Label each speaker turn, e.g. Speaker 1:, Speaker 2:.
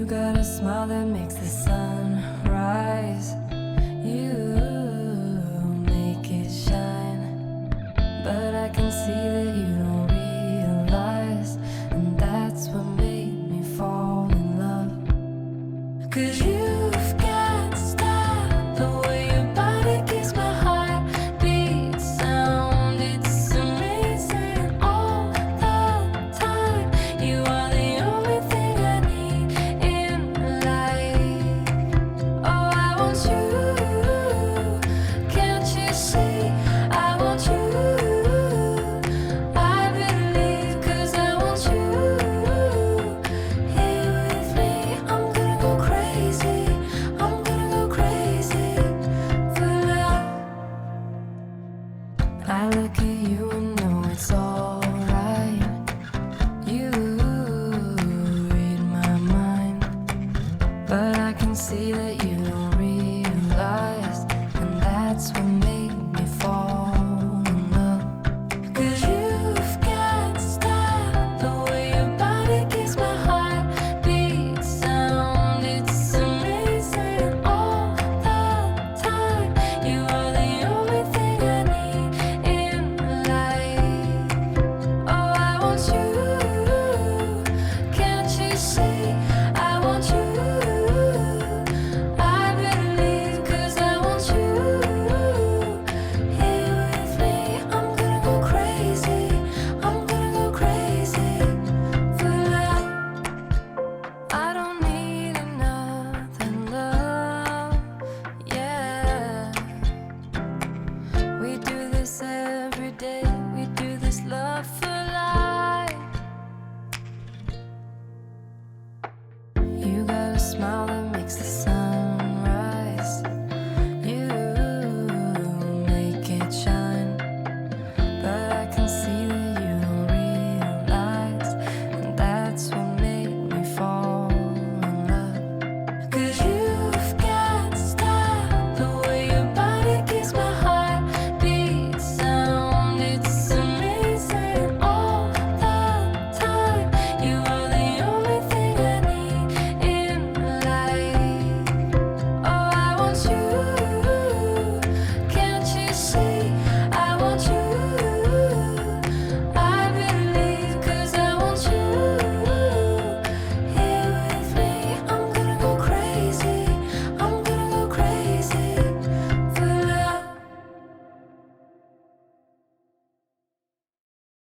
Speaker 1: got a smile that makes the sun rise. You make it shine, but I can see that you don't realize, and that's what made me fall in love. 'Cause you've got style, the way your body keeps my heart beat sound. It's amazing all the time. You are the only thing I need in life. Oh, I want you. Can't you see? I want you. I believe 'cause I want you here with me. I'm gonna go crazy. I'm gonna go crazy for love. I look at you and know it's alright. You read my mind, but I can see that you don't realize, and that's what made me fall in love. 'Cause you've got style, the way your body keeps my heart beat sound. It's amazing all the time. You are the only thing I need in life. Oh, I want you. Can't you see? I want you. I believe 'cause I want you here with me. I'm gonna go crazy. I'm gonna go crazy for love. I don't need another love. Yeah, we do this every day. We do this love for life. You got a smile that